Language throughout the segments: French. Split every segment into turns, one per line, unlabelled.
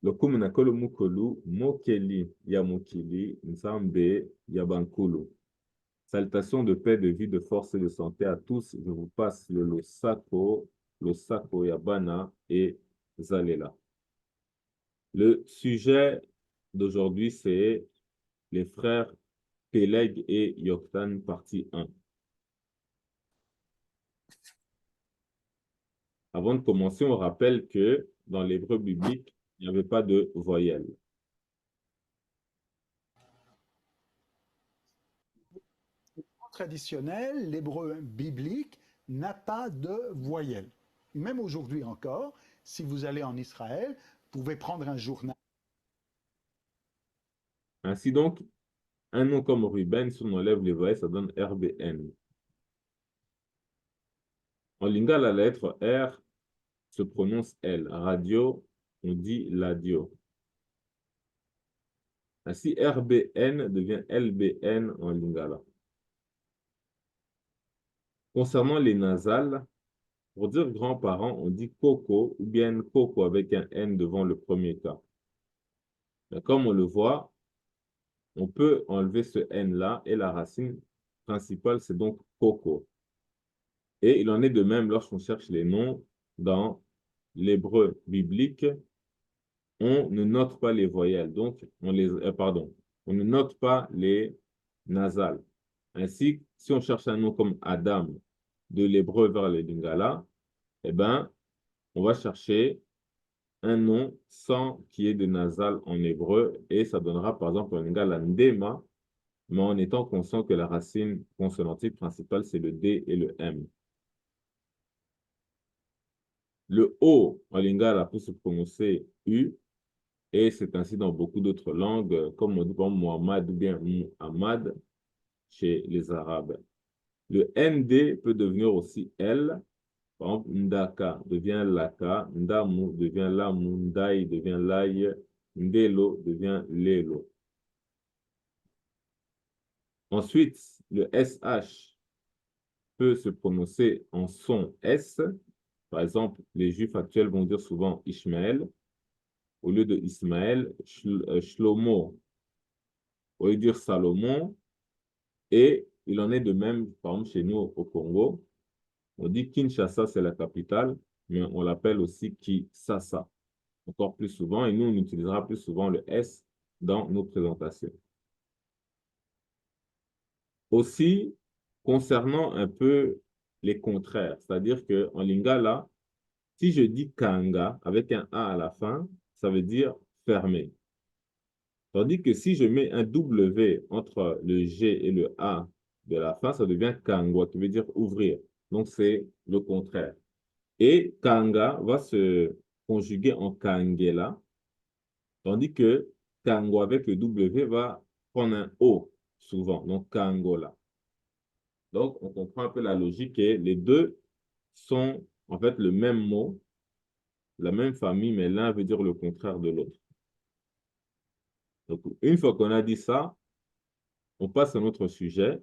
lokumu nakolo mukolu, mokeli ya mokili, nzambe ya bankulu. Salutations de paix, de vie, de force et de santé à tous. Je vous passe le Losako Yabana et Zalela. Le sujet d'aujourd'hui, c'est les frères Péleg et Yoktan, partie 1. Avant de commencer, on rappelle que dans l'hébreu biblique, il n'y avait pas de voyelle.
Traditionnel, l'hébreu biblique n'a pas de voyelle. Même aujourd'hui encore, si vous allez en Israël, vous pouvez prendre un journal.
Ainsi donc, un nom comme Ruben, si on enlève les voyelles, ça donne RBN. En lingala, la lettre R se prononce L. Radio, on dit ladio. Ainsi, RBN devient LBN en lingala. Concernant les nasales, pour dire grands-parents, on dit coco ou bien coco avec un N devant le premier cas. Mais comme on le voit, on peut enlever ce N-là et la racine principale, c'est donc coco. Et il en est de même lorsqu'on cherche les noms dans l'hébreu biblique, on ne note pas les voyelles, donc on ne note pas les nasales. Ainsi, si on cherche un nom comme Adam de l'hébreu vers le lingala, eh ben, on va chercher un nom sans qu'il y ait de nasal en hébreu et ça donnera par exemple en lingala ndema, mais en étant conscient que la racine consonantique principale c'est le D et le M. Le O en lingala peut se prononcer U et c'est ainsi dans beaucoup d'autres langues, comme on dit par exemple Muhammad ou bien Muhammad chez les Arabes. Le ND peut devenir aussi L. Par exemple, Ndaka devient Laka, Ndamu devient Lamu, Ndai devient Lai, Ndelo devient Lelo. Ensuite, le SH peut se prononcer en son S. Par exemple, les Juifs actuels vont dire souvent Ishmaël. Au lieu de Ismaël, Shlomo. Au lieu de dire Salomon. Et il en est de même, par exemple, chez nous au Congo. On dit Kinshasa, c'est la capitale, mais on l'appelle aussi Kisasa. Encore plus souvent, et nous, on utilisera plus souvent le S dans nos présentations. Aussi, concernant un peu les contraires, c'est-à-dire qu'en lingala, si je dis kanga avec un A à la fin, ça veut dire fermé. Tandis que si je mets un W entre le G et le A de la fin, ça devient kangwa, qui veut dire ouvrir. Donc, c'est le contraire. Et kanga va se conjuguer en kangela, tandis que kango avec le W va prendre un O souvent, donc kangola. Donc, on comprend un peu la logique et les deux sont en fait le même mot, la même famille, mais l'un veut dire le contraire de l'autre. Donc, une fois qu'on a dit ça, on passe à notre sujet.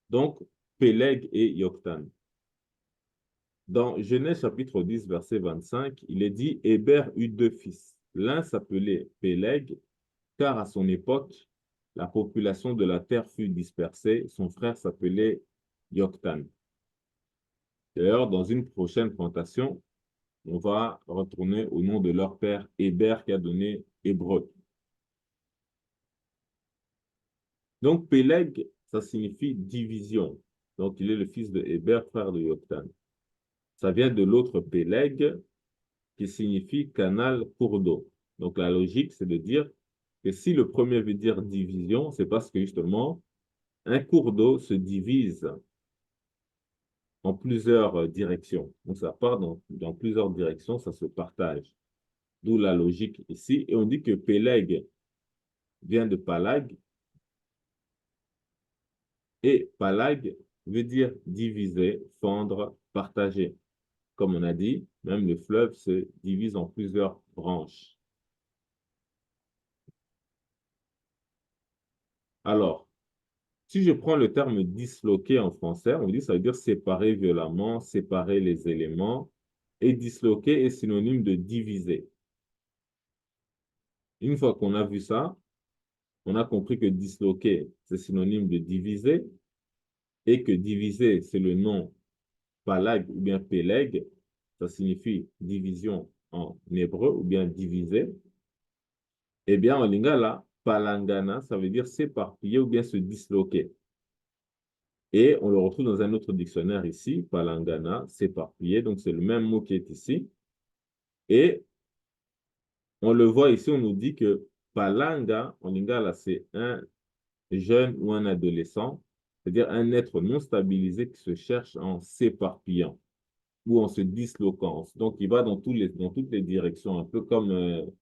Donc, Péleg et Yoktan. Dans Genèse chapitre 10, verset 25, il est dit, Héber eut deux fils. L'un s'appelait Péleg, car à son époque, la population de la terre fut dispersée. Son frère s'appelait Yoktan. D'ailleurs, dans une prochaine présentation, on va retourner au nom de leur père Héber qui a donné Hébreu. Donc, Péleg, ça signifie division. Donc, il est le fils de Héber, frère de Yoktan. Ça vient de l'autre Péleg, qui signifie canal, cours d'eau. Donc, la logique, c'est de dire que si le premier veut dire division, c'est parce que justement, un cours d'eau se divise en plusieurs directions. Donc, ça part dans plusieurs directions, ça se partage. D'où la logique ici. Et on dit que Péleg vient de Palag. Et Palag veut dire diviser, fendre, partager. Comme on a dit, même le fleuve se divise en plusieurs branches. Alors, si je prends le terme disloquer en français, on dit ça veut dire séparer violemment, séparer les éléments. Et disloquer est synonyme de diviser. une fois qu'on a vu ça, on a compris que disloquer, c'est synonyme de diviser, et que diviser, c'est le nom palag ou bien peleg, ça signifie division en hébreu ou bien diviser. Eh bien, en lingala, palangana, ça veut dire s'éparpiller ou bien se disloquer. Et on le retrouve dans un autre dictionnaire ici, palangana, s'éparpiller, donc c'est le même mot qui est ici. Et on le voit ici, on nous dit que palanga, en lingala, c'est un jeune ou un adolescent, c'est-à-dire un être non stabilisé qui se cherche en s'éparpillant ou en se disloquant. Donc, il va dans toutes les directions, un peu comme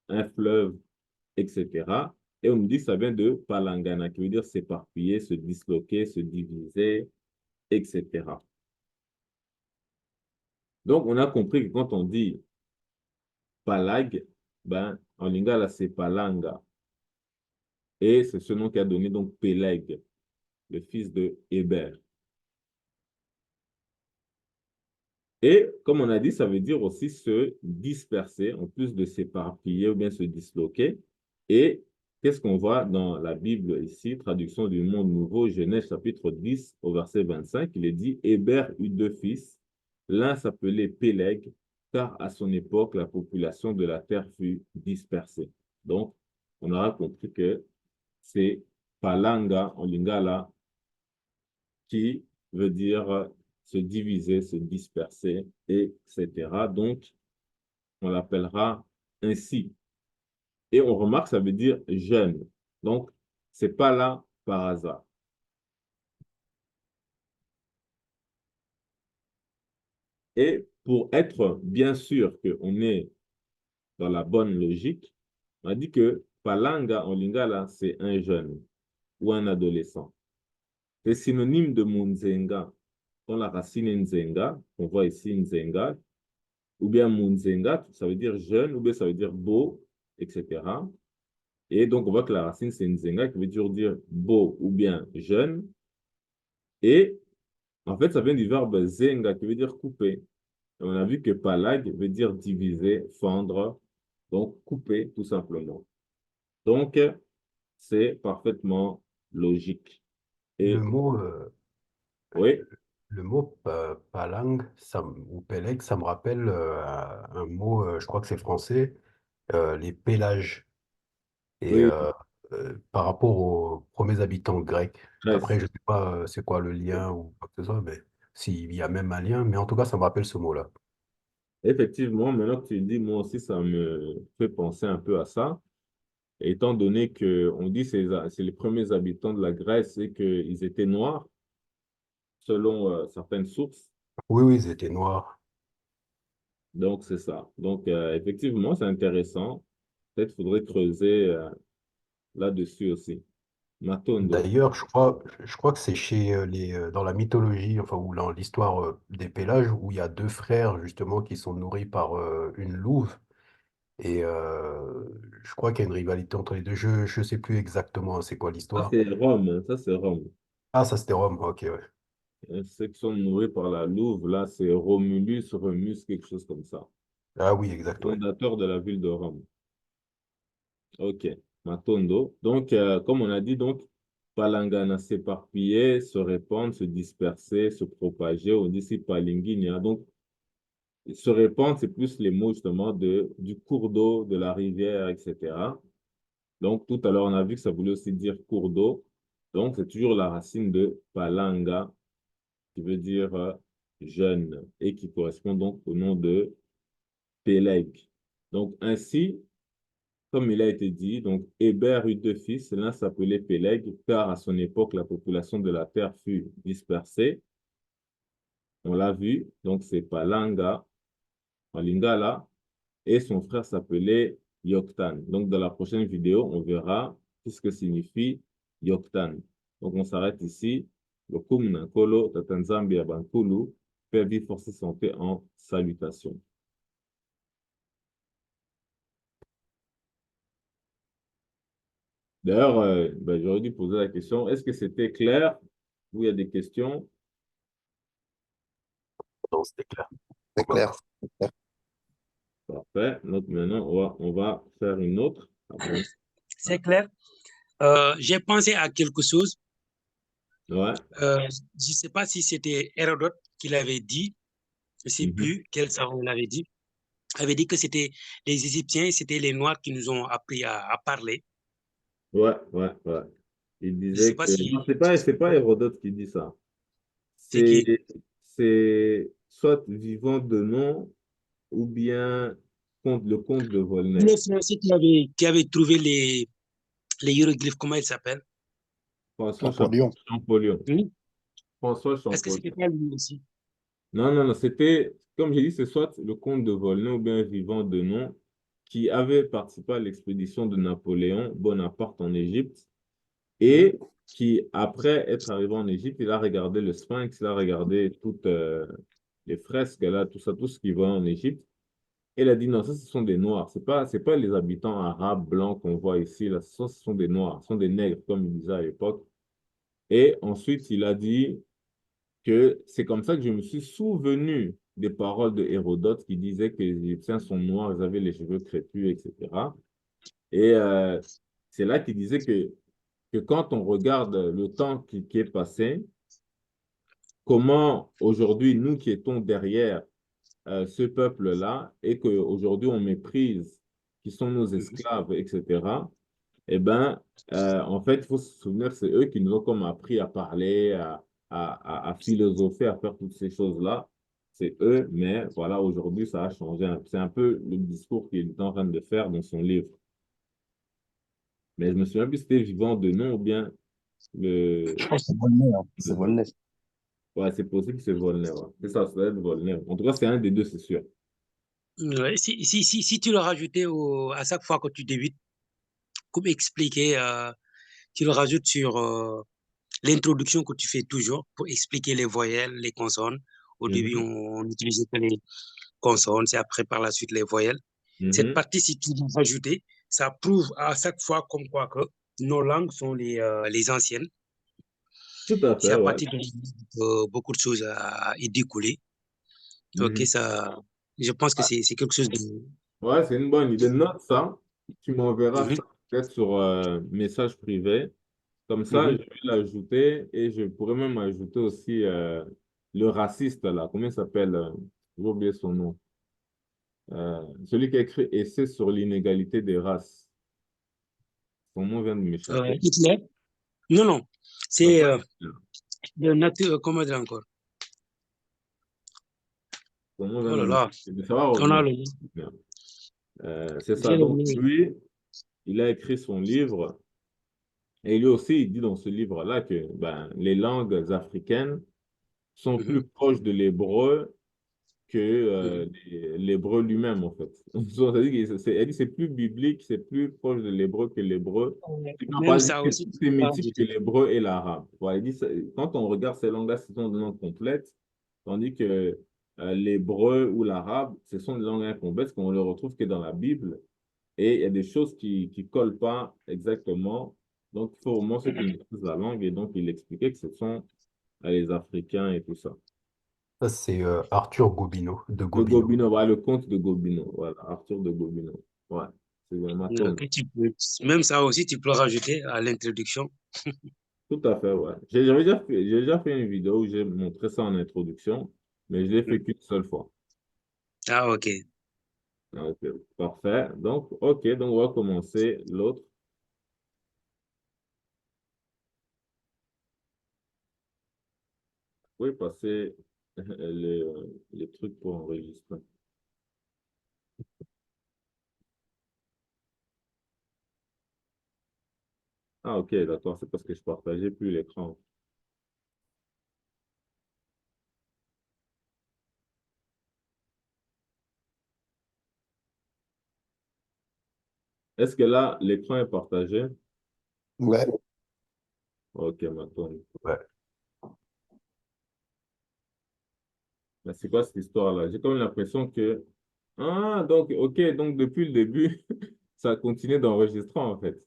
un fleuve, etc. Et on nous dit que ça vient de palangana, qui veut dire s'éparpiller, se disloquer, se diviser, etc. Donc, on a compris que quand on dit palag, ben, en lingala, c'est palanga. Et c'est ce nom qui a donné donc Péleg, le fils de Héber. Et comme on a dit, ça veut dire aussi se disperser, en plus de s'éparpiller ou bien se disloquer. Et qu'est-ce qu'on voit dans la Bible ici, traduction du Monde Nouveau, Genèse chapitre 10 au verset 25, il est dit, Héber eut deux fils, l'un s'appelait Péleg, car à son époque, la population de la terre fut dispersée. Donc, on aura compris que c'est Palanga en lingala qui veut dire se diviser, se disperser, etc. Donc, on l'appellera ainsi. Et on remarque, ça veut dire jeune. Donc, c'est pas là par hasard. Et pour être bien sûr qu'on est dans la bonne logique, on a dit que Palanga en lingala, c'est un jeune ou un adolescent. C'est synonyme de Munzenga. Dans la racine Nzenga, on voit ici Nzenga, ou bien Munzenga, ça veut dire jeune, ou bien ça veut dire beau, etc. Et donc, on voit que la racine, c'est Nzenga, qui veut dire beau ou bien jeune. Et en fait, ça vient du verbe zenga, qui veut dire couper. Et on a vu que palag veut dire diviser, fendre, donc couper, tout simplement. Donc, c'est parfaitement logique.
Le
Et
mot,
oui,
palang ou peleg, ça me rappelle un mot, je crois que c'est français, les pélages. Et
oui,
par rapport aux premiers habitants grecs. Après,
Grèce.
je ne sais pas c'est quoi le lien ou quoi que ce soit, mais s'il y a même un lien, mais en tout cas, ça me rappelle ce mot-là.
Effectivement, maintenant que tu le dis, moi aussi, ça me fait penser un peu à ça. Étant donné que on dit que c'est les premiers habitants de la Grèce et qu'ils étaient noirs, selon certaines sources.
Oui, oui, ils étaient noirs.
Donc, c'est ça. Donc, effectivement, c'est intéressant. Peut-être faudrait creuser là-dessus aussi. Matondo.
D'ailleurs, je crois que c'est chez dans la mythologie, enfin, ou dans l'histoire des Pélages, où il y a deux frères, justement, qui sont nourris par une louve. Et je crois qu'il y a une rivalité entre les deux. Je ne sais plus exactement c'est quoi
Ça,
l'histoire.
c'est Rome, hein. Ça, c'est Rome.
Ah, ça, c'était Rome. Ok, ouais.
Ceux qui sont nourris par la Louve, là, c'est Romulus, Remus, quelque chose comme ça.
Ah oui, exact, ouais.
Fondateur de la ville de Rome. Ok, Matondo. Donc, comme on a dit, donc, Palangana s'éparpiller, se répandre, se disperser, se propager. On dit ici Palinginia. Donc, se répandre, c'est plus les mots justement du cours d'eau, de la rivière, etc. Donc, tout à l'heure, on a vu que ça voulait aussi dire cours d'eau. Donc, c'est toujours la racine de Palanga, qui veut dire jeune, et qui correspond donc au nom de Péleg. Donc, ainsi, comme il a été dit, donc Hébert eut deux fils, l'un s'appelait Péleg, car à son époque, la population de la terre fut dispersée. On l'a vu, donc c'est Palanga, en Lingala, et son frère s'appelait Yoktan. Donc, dans la prochaine vidéo, on verra ce que signifie Yoktan. Donc, on s'arrête ici. Le Kum Nankolo, Tatanzambi Abankulu, Père vie, force et santé en salutation. D'ailleurs, ben, j'aurais dû poser la question, est-ce que c'était clair ou il y a des questions?
Non, c'était clair.
C'est
Pour ma
clair.
part.
Parfait. Donc, maintenant, on va faire une autre.
C'est clair. J'ai pensé à quelque chose.
Ouais.
Je ne sais pas si c'était Hérodote qui l'avait dit. Je ne sais
Mhm.
plus quel savant l'avait dit. Il avait dit que c'était les Égyptiens, c'était les Noirs qui nous ont appris à parler.
Ouais, ouais, ouais. Il
Je ne sais
disait
pas
que... Non,
si
c'est pas Hérodote qui dit ça.
c'est qui.
C'est soit vivant de nom ou bien le comte de Volney.
Les Français qui avaient trouvé les hiéroglyphes, comment ils s'appellent?
François
Napoléon.
Champollion.
Oui.
François
Est-ce que
Champollion.
c'était pas lui aussi?
Non, non, non, c'était, comme j'ai dit, c'est soit le comte de Volney ou bien vivant de nom qui avait participé à l'expédition de Napoléon Bonaparte en Égypte
Mhm.
et qui, après être arrivé en Égypte, il a regardé le Sphinx, il a regardé toutes les fresques, là, tout ça, tout ce qui va en Égypte. Et il a dit non, ça, ce sont des Noirs. C'est pas les habitants arabes, blancs qu'on voit ici, là. Ce sont des Noirs, ce sont des nègres, comme il disait à l'époque. Et ensuite, il a dit que c'est comme ça que je me suis souvenu des paroles de Hérodote qui disait que les Égyptiens sont noirs, ils avaient les cheveux crépus, etc. Et c'est là qu'il disait que quand on regarde le temps qui est passé, comment aujourd'hui, nous qui étions derrière ce peuple-là et qu'aujourd'hui on méprise, qui sont nos
Mhm.
esclaves, etc., eh ben, en fait, il faut se souvenir, c'est eux qui nous ont comme appris à parler, à philosopher, à faire toutes ces choses-là. C'est eux, mais voilà, aujourd'hui, ça a changé. C'est un peu le discours qu'il est en train de faire dans son livre. Mais je me souviens plus si c'était vivant de nom ou bien
Je
le...
pense que c'est Volney, hein. C'est Volney.
Ouais, c'est possible que c'est Volney, ouais. C'est ça, ça doit être Volney. En tout cas, c'est un des deux, c'est sûr.
Ouais, si tu le rajoutais à chaque fois que tu débutes, comme expliquer, tu le rajoutes sur l'introduction que tu fais toujours pour expliquer les voyelles, les consonnes. Au début,
Mhm,
on utilisait que les consonnes, c'est après par la suite les voyelles. Cette
mhm.
partie, si tu veux rajouter, ça prouve à chaque fois comme quoi que nos langues sont les anciennes.
Tout à
C'est
fait,
à
ouais.
partir de beaucoup de choses à y découler. Ok,
Mhm.
ça, je pense que c'est quelque chose de...
Ouais, c'est une bonne idée. Note ça. Tu m'enverras
Mhm,
ça peut-être sur message privé. Comme ça, je
mhm.
vais l'ajouter et je pourrais même ajouter aussi le raciste là. Comment il s'appelle? J'ai oublié son nom. Celui qui a écrit Essai sur l'inégalité des races. Son nom vient de m'échapper.
Hitler? Non, non.
Non,
C'est
pas Hitler.
de nature, comment dire encore?
Son nom vient
Oh
de
là là,
m'échapper. Mais ça va
on a
revenir.
le...
C'est ça.
J'ai le
Donc,
nom.
lui, il a écrit son livre. Et lui aussi, il dit dans ce livre-là que ben, les langues africaines sont
Mhm,
plus proches de l'hébreu que
mhm.
l'hébreu lui-même, en fait. C'est-à-dire que elle dit que c'est plus biblique, c'est plus proche de l'hébreu que l'hébreu.
Même
Elle dit
ça
que c'est
aussi,
plus
tu peux
sémitique que
rajouter.
l'hébreu et l'arabe. Voilà, elle dit, quand on regarde ces langues-là, ce sont des langues complètes, tandis que l'hébreu ou l'arabe, ce sont des langues incomplètes qu'on ne le retrouve que dans la Bible. Et il y a des choses qui ne collent pas exactement. Donc, il faut vraiment ceux qui maîtrisent la langue. Et donc, il expliquait que ce sont les Africains et tout ça.
Ça, c'est Arthur Gobineau, de
De
Gobineau.
Gobineau, voilà, le comte de Gobineau. Voilà, Arthur de Gobineau. Ouais, c'est vraiment ton.
Ok, même ça aussi, tu peux rajouter à l'introduction.
Tout à fait, ouais. J'ai déjà fait une vidéo où j'ai montré ça en introduction, mais je l'ai fait qu'une seule fois.
Ah, ok.
Ok, parfait. Donc, ok, donc on va commencer l'autre. Oui, passer les trucs pour enregistrer. Ah, ok, d'accord, c'est parce que je partageais plus l'écran. Est-ce que là, l'écran est partagé?
Ouais.
Ok, maintenant.
Ouais.
Mais c'est quoi cette histoire-là? J'ai comme l'impression que... Ah, donc, ok, donc depuis le début, ça a continué d'enregistrer en fait.